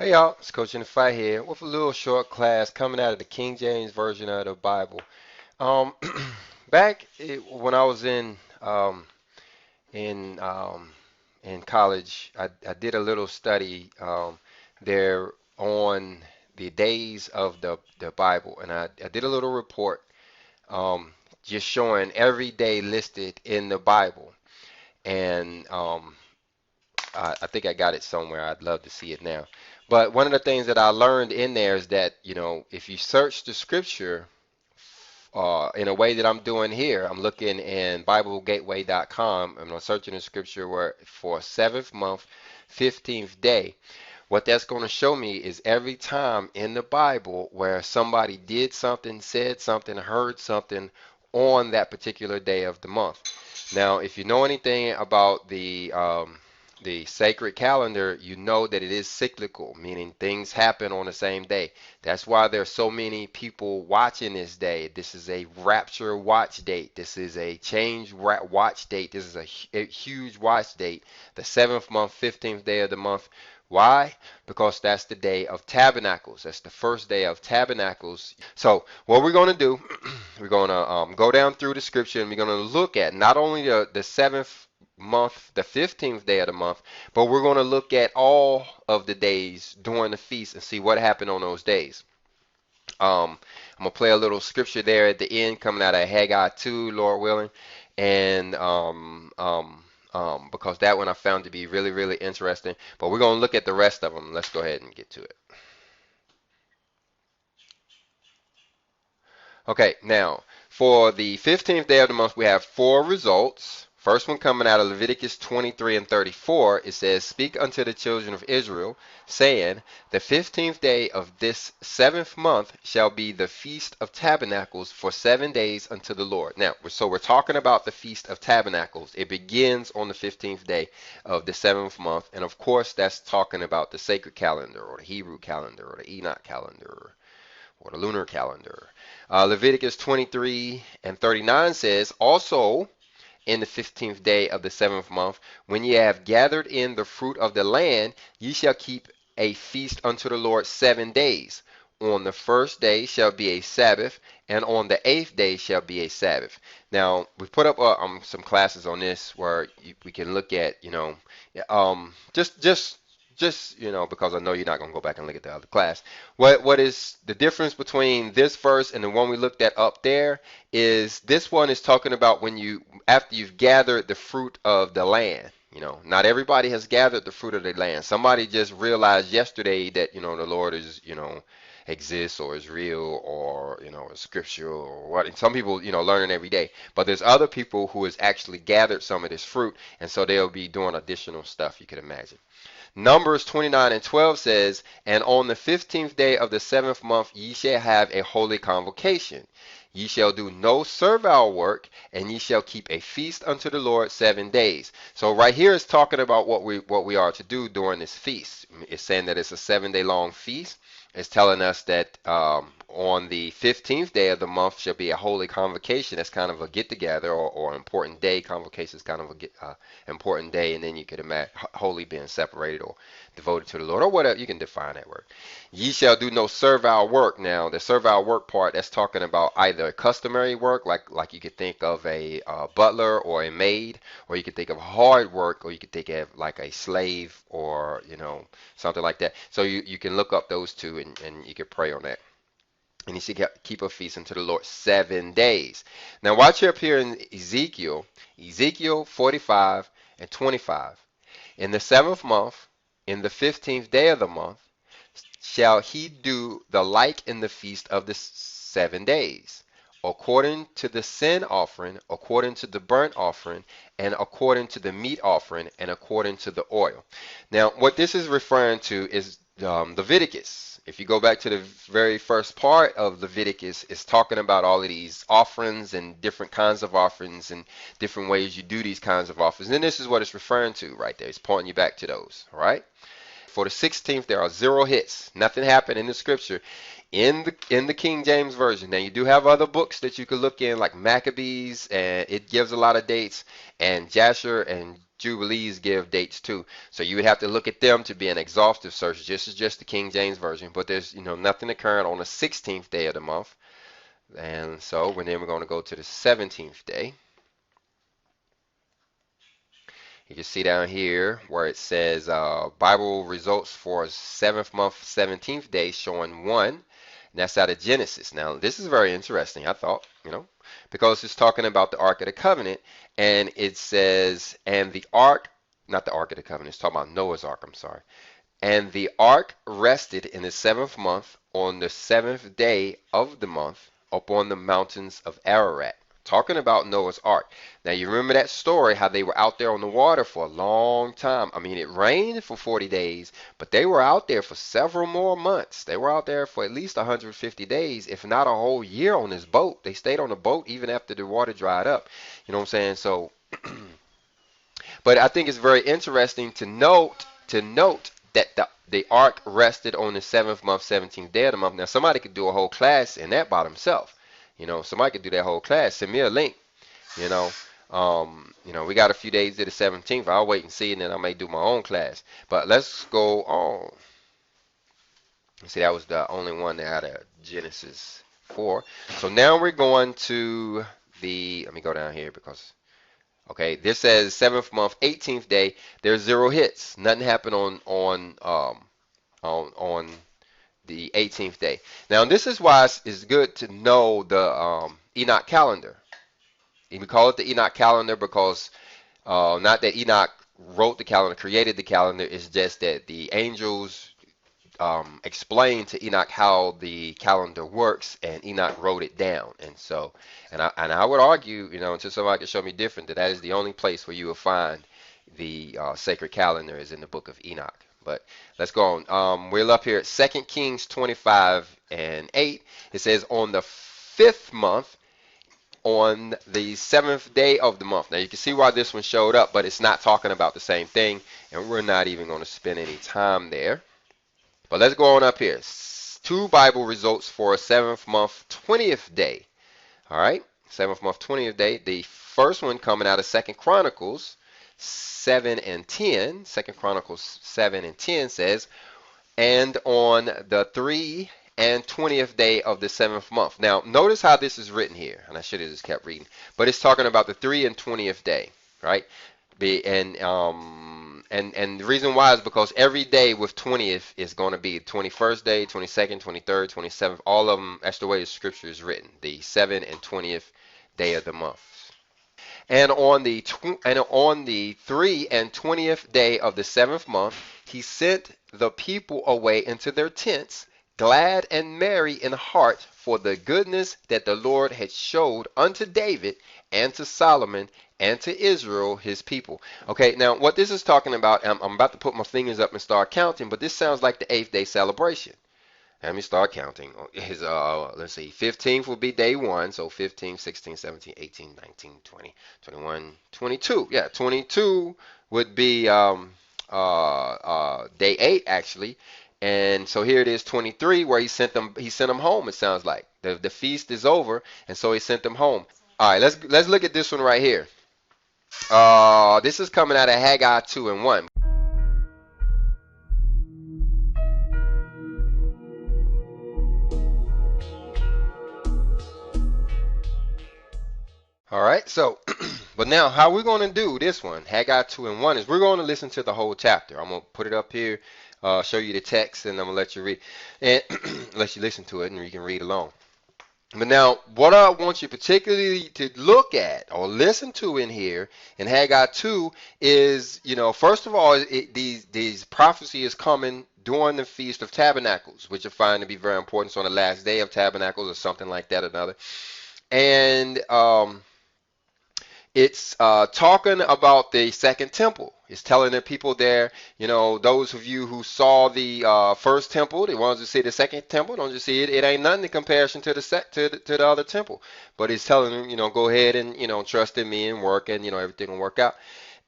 Hey y'all, it's Coach in the Fight here with a little short class coming out of the King James Version of the Bible. Um, when I was in in college, I did a little study there on the days of the Bible, and I did a little report um, just showing every day listed in the Bible, and I think I got it somewhere. I'd love to see it now. But one of the things that I learned in there is that, if you search the scripture in a way that I'm doing here, I'm looking in BibleGateway.com and I'm searching the scripture where for seventh month, 15th day. What that's going to show me is every time in the Bible where somebody did something, said something, heard something on that particular day of the month. Now, if you know anything about the sacred calendar, you know that it is cyclical, meaning things happen on the same day. That's why there's so many people watching this day. This is a rapture watch date. This is a change watch date. This is a huge watch date. The seventh month, 15th day of the month. Why? Because that's the day of tabernacles. That's the first day of tabernacles. So what we're going to do, we're going to go down through the scripture and we're going to look at not only the seventh month, the 15th day of the month, but we're going to look at all of the days during the feast and see what happened on those days. I'm going to play a little scripture there at the end coming out of Haggai 2, Lord willing. And because that one I found to be really, really interesting. But we're going to look at the rest of them. Let's go ahead and get to it. Okay, now for the 15th day of the month, we have four results. First one coming out of Leviticus 23 and 34, it says, Speak unto the children of Israel, saying, The 15th day of this seventh month shall be the Feast of Tabernacles for 7 days unto the Lord. Now, so we're talking about the Feast of Tabernacles. It begins on the 15th day of the seventh month, and of course, that's talking about the sacred calendar, or the Hebrew calendar, or the Enoch calendar, or the lunar calendar. Leviticus 23 and 39 says, Also in the 15th day of the seventh month, when ye have gathered in the fruit of the land, ye shall keep a feast unto the Lord 7 days. On the first day shall be a Sabbath, and on the eighth day shall be a Sabbath. Now, we put up some classes on this where we can look at, just because I know you're not going to go back and look at the other class. What is the difference between this verse and the one we looked at up there is this one is talking about when after you've gathered the fruit of the land. Not everybody has gathered the fruit of the land. Somebody just realized yesterday that, the Lord is, exists or is real or, is scriptural or what. And some people, learning every day. But there's other people who has actually gathered some of this fruit, and so they'll be doing additional stuff, you can imagine. Numbers 29 and 12 says, And on the 15th day of the seventh month ye shall have a holy convocation. Ye shall do no servile work, and ye shall keep a feast unto the Lord 7 days. So right here is talking about what we are to do during this feast. It's saying that it's a 7 day long feast. It's telling us that on the 15th day of the month shall be a holy convocation. That's kind of a get together or important day. Convocation is kind of a important day, and then you could imagine holy being separated or devoted to the Lord or whatever. You can define that word. Ye shall do no servile work. Now, the servile work part, that's talking about either customary work, like you could think of a butler or a maid, or you could think of hard work, or you could think of like a slave or, something like that. So you can look up those two and you can pray on that. And he should keep a feast unto the Lord 7 days. Now watch up here in Ezekiel 45 and 25. In the seventh month, in the 15th day of the month, shall he do the like in the feast of the 7 days, according to the sin offering, according to the burnt offering, and according to the meat offering, and according to the oil. Now, what this is referring to is Leviticus. If you go back to the very first part of Leviticus, it's talking about all of these offerings and different kinds of offerings and different ways you do these kinds of offerings. And this is what it's referring to right there. It's pointing you back to those, all right? For the 16th, there are 0 hits. Nothing happened in the scripture in the King James Version. Now, you do have other books that you could look in, like Maccabees, and it gives a lot of dates, and Jasher and Jubilees give dates too. So you would have to look at them to be an exhaustive search. This is just the King James Version, but there's nothing occurring on the 16th day of the month. And so then we're going to go to the 17th day. You can see down here where it says Bible results for 7th month, 17th day, showing 1. And that's out of Genesis. Now, this is very interesting, I thought, because it's talking about the Ark of the Covenant. And it says, and the Ark, not the Ark of the Covenant, it's talking about Noah's Ark, I'm sorry. And the ark rested in the 7th month on the 7th day of the month upon the mountains of Ararat. Talking about Noah's Ark. Now you remember that story, how they were out there on the water for a long time. I mean, it rained for 40 days, but they were out there for several more months. They were out there for at least 150 days, if not a whole year on this boat. They stayed on the boat even after the water dried up. You know what I'm saying? So, but I think it's very interesting to note that the ark rested on the 7th month, 17th day of the month. Now somebody could do a whole class in that by themselves. Somebody could do that whole class. Send me a link. We got a few days to the 17th. I'll wait and see, and then I may do my own class. But let's go on. See, that was the only one that had a Genesis 4. So now we're going to let me go down here because, okay, this says 7th month, 18th day. There's 0 hits. Nothing happened on the 18th day. Now, this is why it's good to know the Enoch calendar. We call it the Enoch calendar because not that Enoch wrote the calendar, created the calendar. It's just that the angels explained to Enoch how the calendar works, and Enoch wrote it down. And so, and I would argue, until somebody can show me different, that is the only place where you will find the sacred calendar is in the book of Enoch. But let's go on. We're up here at 2 Kings 25 and 8. It says, on the 5th month, on the 7th day of the month. Now you can see why this one showed up, but it's not talking about the same thing, and we're not even going to spend any time there. But let's go on up here. 2 Bible results for 7th month, 20th day. All right, 7th month, 20th day. The first one coming out of 2 Chronicles 7 and 10. 2 Chronicles 7 and 10 says, and on the 3 and 20th day of the 7th month. Now, notice how this is written here, and I should have just kept reading, but it's talking about the 3 and 20th day, right? And the reason why is because every day with 20th is going to be 21st day, 22nd, 23rd, 27th, all of them. That's the way the scripture is written, the 7th and 20th day of the month. And on the 3 and 20th day of the 7th month, he sent the people away into their tents, glad and merry in heart for the goodness that the Lord had showed unto David and to Solomon and to Israel his people. Okay, now what this is talking about, I'm about to put my fingers up and start counting, but this sounds like the 8th day celebration. Let me start counting. Let's see, 15th will be day 1, so 15, 16, 17, 18, 19, 20, 21, 22. Yeah, 22 would be day 8 actually. And so here it is, 23, where he sent them home. It sounds like the feast is over, and so he sent them home. All right, let's look at this one right here. This is coming out of Haggai 2 and 1. All right, so, but now how we're going to do this one, Haggai 2 and 1, is we're going to listen to the whole chapter. I'm going to put it up here, show you the text, and I'm going to let you read, and let you listen to it, and you can read along. But now, what I want you particularly to look at or listen to in here in Haggai 2 is, first of all, these prophecy is coming during the Feast of Tabernacles, which I find to be very important. So on the last day of Tabernacles or something like that, another. And it's talking about the second temple. It's telling the people there, those of you who saw the first temple, they wanted to see the second temple. Don't you see it? It ain't nothing in comparison to the other temple. But it's telling them, go ahead and trust in me and work, and everything will work out.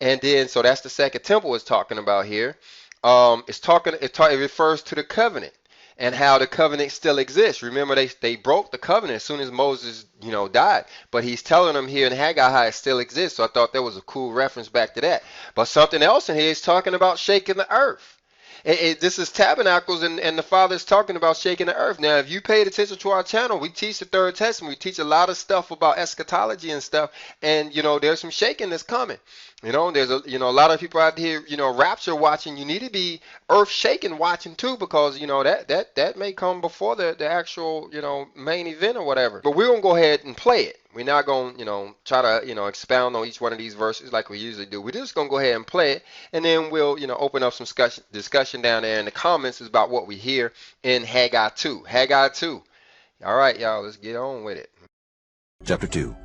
And then so that's the second temple it's talking about here. It refers to the covenant. and how the covenant still exists. Remember, they broke the covenant as soon as Moses, died. But he's telling them here in Haggai how it still exists. So I thought that was a cool reference back to that. But something else in here is talking about shaking the earth. This is tabernacles, and the Father's talking about shaking the earth. Now, if you paid attention to our channel, we teach the Third Testament. We teach a lot of stuff about eschatology and stuff, and there's some shaking that's coming. There's a lot of people out here, Rapture watching. You need to be earth shaking watching too, because that may come before the actual main event or whatever. But we're gonna go ahead and play it. We're not gonna try to expound on each one of these verses like we usually do. We're just gonna go ahead and play it, and then we'll open up some discussion down there in the comments about what we hear in Haggai 2. Haggai 2. All right, y'all, let's get on with it. Chapter 2.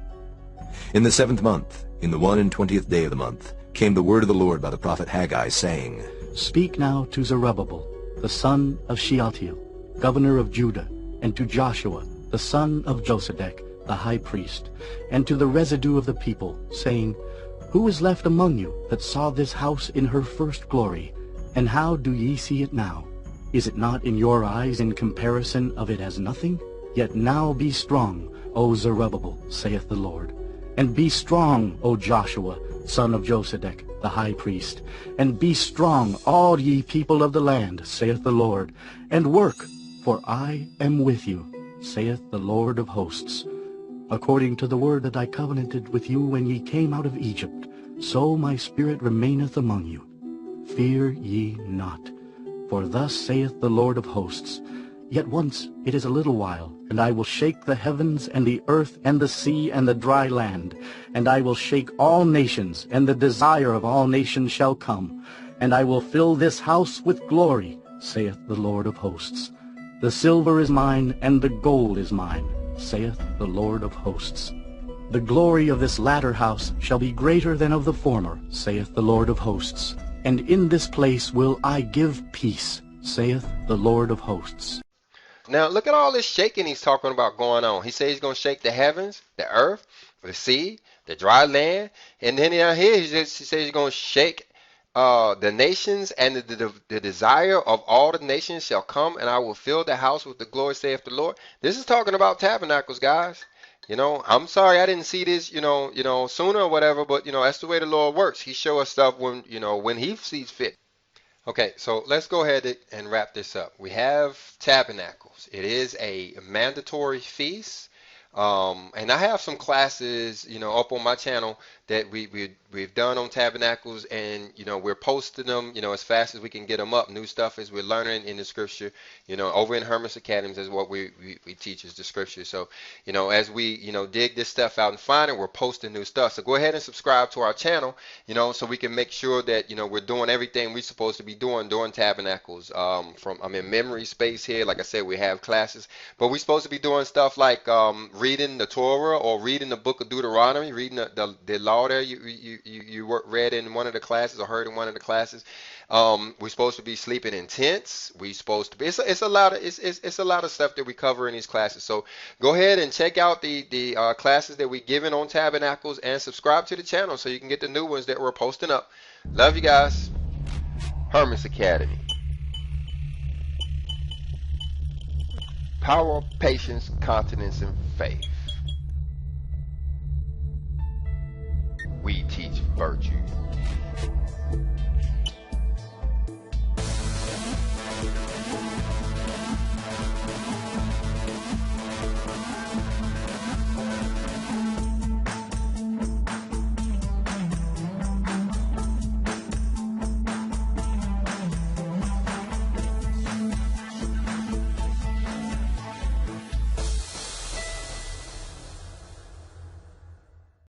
In the 7th month, in the 21st day of the month, came the word of the Lord by the prophet Haggai, saying, Speak now to Zerubbabel, the son of Shealtiel, governor of Judah, and to Joshua, the son of Josedech, the high priest, and to the residue of the people, saying, Who is left among you that saw this house in her first glory? And how do ye see it now? Is it not in your eyes in comparison of it as nothing? Yet now be strong, O Zerubbabel, saith the Lord. And be strong, O Joshua, son of Josedech, the high priest. And be strong, all ye people of the land, saith the Lord. And work, for I am with you, saith the Lord of hosts. According to the word that I covenanted with you when ye came out of Egypt, so my spirit remaineth among you. Fear ye not. For thus saith the Lord of hosts, Yet once it is a little while, and I will shake the heavens and the earth and the sea and the dry land, and I will shake all nations, and the desire of all nations shall come, and I will fill this house with glory, saith the Lord of hosts. The silver is mine, and the gold is mine, saith the Lord of hosts. The glory of this latter house shall be greater than of the former, saith the Lord of hosts. And in this place will I give peace, saith the Lord of hosts. Now, look at all this shaking he's talking about going on. He says he's going to shake the heavens, the earth, the sea, the dry land. And then down here, he says he's going to shake the nations, and the desire of all the nations shall come, and I will fill the house with the glory, saith the Lord. This is talking about tabernacles, guys. I'm sorry I didn't see this, sooner or whatever, but, that's the way the Lord works. He shows us stuff when he sees fit. Okay, so let's go ahead and wrap this up. We have tabernacles. It is a mandatory feast. And I have some classes, up on my channel that we've done on tabernacles, and we're posting them, as fast as we can get them up. New stuff as we're learning in the scripture, over in Hermes Academies is what we teach is the scripture. So, as we dig this stuff out and find it, we're posting new stuff. So go ahead and subscribe to our channel, so we can make sure that we're doing everything we're supposed to be doing during tabernacles. I'm in memory space here. Like I said, we have classes, but we're supposed to be doing stuff like reading the Torah or reading the book of Deuteronomy, reading the law there you read in one of the classes or heard in one of the classes. We're supposed to be sleeping in tents. We're supposed to be. It's a lot of stuff that we cover in these classes. So go ahead and check out the classes that we're giving on tabernacles, and subscribe to the channel so you can get the new ones that we're posting up. Love you guys. Hermes Academy. Power, patience, continence, and faith. We teach virtue.